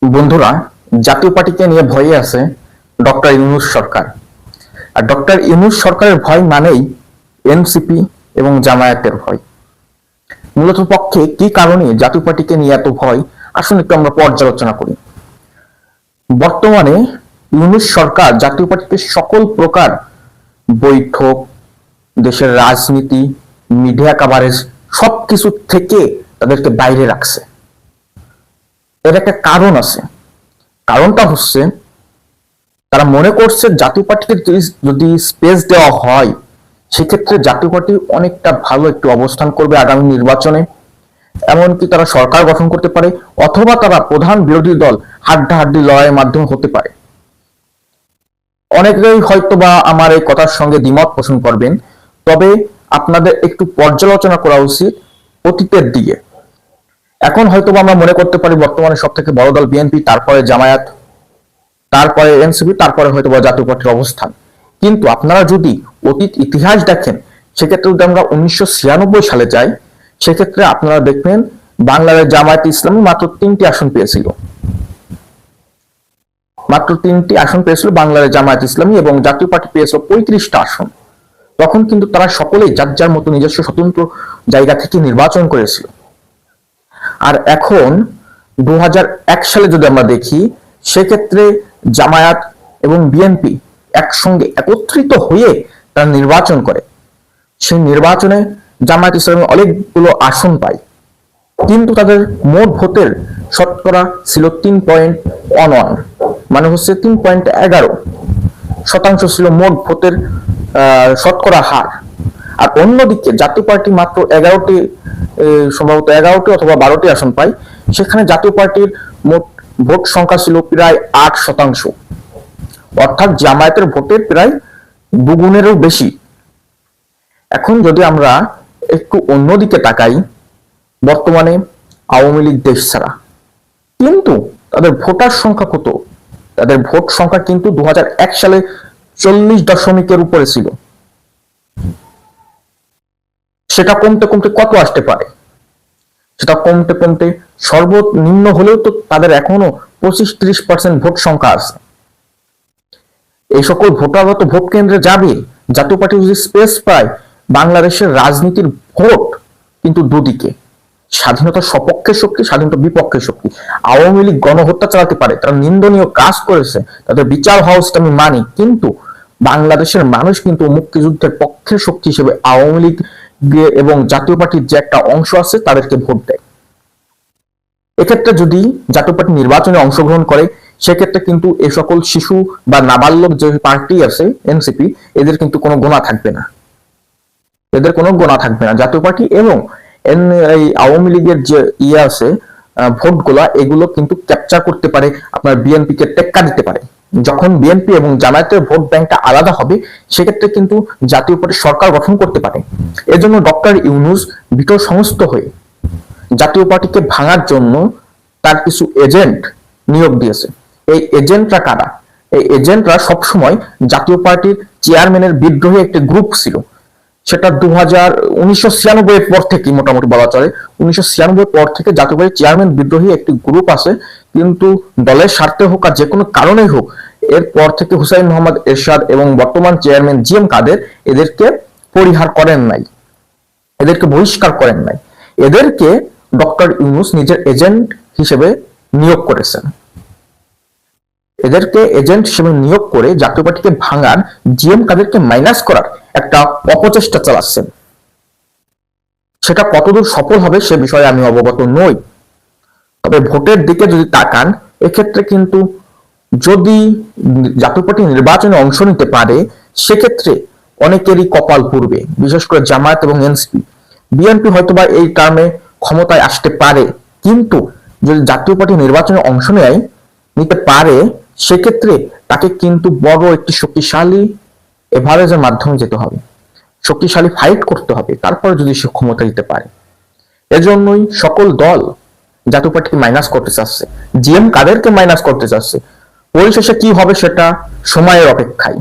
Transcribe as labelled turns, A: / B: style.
A: বন্ধুরা, জাতীয় পার্টিকে নিয়ে ভয়ে আছে ডক্টর ইউনূস সরকার। আর ডক্টর ইউনূস সরকারের ভয় মানেই এনসিপি এবং জামায়াতের ভয়। মূলত পক্ষে কি কারণে জাতীয় পার্টিকে নিয়ে এত ভয়, আসুন একটু আমরা পর্যালোচনা করি। বর্তমানে ইউনূস সরকার জাতীয় পার্টিকে সকল প্রকার বৈঠক, দেশের রাজনীতি, মিডিয়া কভারেজ সবকিছু থেকে তাদেরকে বাইরে রাখছে। এর একটা কারণ আছে। কারণটা হচ্ছে তারা মনে করছে জাতীয় পার্টিকে যদি স্পেস দেওয়া হয়, সেক্ষেত্রে জাতীয় পার্টি অনেকটা ভালো একটু অবস্থান করবে আগামী নির্বাচনে। এমনকি তারা সরকার গঠন করতে পারে, অথবা তারা প্রধান বিরোধী দল হাড্ডাহাড্ডি লড়াইয়ের মাধ্যমে হতে পারে। অনেকেই হয়তো বা আমার এই কথার সঙ্গে দ্বিমত পোষণ করবেন, তবে আপনাদের একটু পর্যালোচনা করা উচিত অতীতের দিকে। এখন হয়তো আমরা মনে করতে পারি বর্তমানে সব থেকে বড় দল বিএনপি, তারপরে জামায়াত, তারপরে এনসিপি, তারপরে হয়তো জাতীয় পার্টির অবস্থান। কিন্তু আপনারা যদি অতীত ইতিহাস দেখেন, সেক্ষেত্রে যদি আমরা 1996 সালে যাই, সেক্ষেত্রে আপনারা দেখবেন বাংলাদেশ জামায়াত ইসলামী মাত্র 3টি আসন পেয়েছিল। মাত্র 3টি আসন পেয়েছিল বাংলাদেশ জামায়াত ইসলামী, এবং জাতীয় পার্টি পেয়েছিল 35টা আসন। তখন কিন্তু তারা সকলেই যার যার মতো নিজস্ব স্বতন্ত্র জায়গা থেকে নির্বাচন করেছিল। আর এখন 2001 সালে যদি আমরা দেখি, সেক্ষেত্রে জামায়াত এবং বিএনপি একসঙ্গে একত্রিত হয়ে তারা নির্বাচন করে। সেই নির্বাচনে জামায়াত ইসলামী অনেকগুলো আসন পায়, কিন্তু তাদের মোট ভোটের শতকরা ছিল 3.11, মানে হচ্ছে 3.11% ছিল মোট ভোটের শতকরা হার। আর অন্যদিকে জাতীয় পার্টি মাত্র 11টি, সম্ভবত 11টি অথবা 12টি আসন পায়। সেখানে জাতীয় পার্টির মোট ভোট সংখ্যা ছিল প্রায় 8%, অর্থাৎ জামায়াতের ভোটের প্রায় দুগুণেরও বেশি। এখন যদি আমরা একটু অন্যদিকে তাকাই, বর্তমানে আওয়ামী লীগ দেশ ছাড়া, কিন্তু তাদের ভোটার সংখ্যা কত? তাদের ভোট সংখ্যা কিন্তু 2001 সালে 40% উপরে ছিল। সেটা কমতে কমতে কত আসতে পারে? সেটা কমতে কমতে সর্বনিম্ন হলেও তো তাদের এখনো 25-30% ভোট সংখ্যা আছে। এই সকল ভোটাররা তো ভোট কেন্দ্রে যাবে। জাতীয় পার্টি যদি স্পেস পায়, বাংলাদেশের রাজনীতির ভোট কিন্তু দুদিকে, স্বাধীনতার সপক্ষে শক্তি, স্বাধীনতার বিপক্ষে শক্তি। আওয়ামী লীগ গণহত্যা চালাতে পারে, তারা নিন্দনীয় কাজ করেছে, তাদের বিচার হওয়া উচিত, আমি মানি। কিন্তু বাংলাদেশের মানুষ কিন্তু মুক্তিযুদ্ধের পক্ষের শক্তি হিসেবে আওয়ামী লীগ এবং জাতীয় পার্টির যে একটা অংশ আছে তাদেরকে ভোট দেয়। এক্ষেত্রে যদি জাতীয় পার্টি নির্বাচনে অংশগ্রহণ করে, সেক্ষেত্রে কিন্তু এই সকল শিশু বা নাবালক যে পার্টি আছে এনসিপি, এদের কিন্তু কোনো গোনা থাকবে না। এদের কোনো গোনা থাকবে না। জাতীয় পার্টি এবং এই আওয়ামী লীগের যে আছে ভোটগুলা, এগুলো কিন্তু ক্যাপচার করতে পারে, আপনার বিএনপি কে টেক্কা দিতে পারে। যখন বিএনপি এবং জামায়াতের ভোট ব্যাংকটা আলাদা হবে, সেক্ষেত্রে কিন্তু জাতীয় পার্টি সরকার গঠন করতে পারে। এজন্য ডক্টর ইউনূস বিতর সংস্থ হয়ে জাতীয় পার্টিকে ভাঙার জন্য তার কিছু এজেন্ট নিয়োগ দিয়েছে। এই এজেন্টরা কারা? এই এজেন্টরা সবসময় জাতীয় পার্টির চেয়ারম্যানের বিদ্রোহী একটি গ্রুপ ছিল। সেটা 1996 পর থেকে মোটামুটি বলা চলে, 1996 পর থেকে জাতীয় পার্টির চেয়ারম্যান বিদ্রোহী একটি গ্রুপ আছে। কিন্তু দলের স্বার্থে হোক আর যে কোনো কারণেই হোক, এরপর থেকে হুসাইন মোহাম্মদ এরশাদ এবং বর্তমান চেয়ারম্যান জিএম কাদের এদেরকে পরিহার করেন নাই, এদেরকে বহিষ্কার করেন নাই। এদেরকে ডক্টর ইউনূস নিজের এজেন্ট হিসেবে নিয়োগ করেছেন। এদেরকে এজেন্ট হিসেবে নিয়োগ করে জাতীয় পার্টিকে ভাঙার, জিএম কাদেরকে মাইনাস করার একটা অপচেষ্টা চালাচ্ছেন। সেটা কতদূর সফল হবে সে বিষয়ে আমি অবগত নই। তবে ভোটের দিকে যদি তাকান, এক্ষেত্রে কিন্তু যদি জাতীয় পার্টি নির্বাচনে অংশ নিতে পারে, সেক্ষেত্রে অনেকেরই কপাল পুড়বে, বিশেষ করে জামায়াত এবং এনসিপি। বিএনপি হয়তোবা এই টার্মে ক্ষমতায় আসতে পারে, কিন্তু যদি জাতীয় পার্টি নির্বাচনে অংশ নিতে পারে, সেক্ষেত্রে তাকে কিন্তু বড় একটি শক্তিশালী এভারেজের মাধ্যমে যেতে হবে, শক্তিশালী ফাইট করতে হবে, তারপরে যদি সে ক্ষমতা দিতে পারে। এজন্যই সকল দল জাতীয় পার্টিকে মাইনাস করতে চাচ্ছে, জিএম কাদেরকে মাইনাস করতে চাচ্ছে। পরিশেষে কি হবে সেটা সময়ের অপেক্ষায়।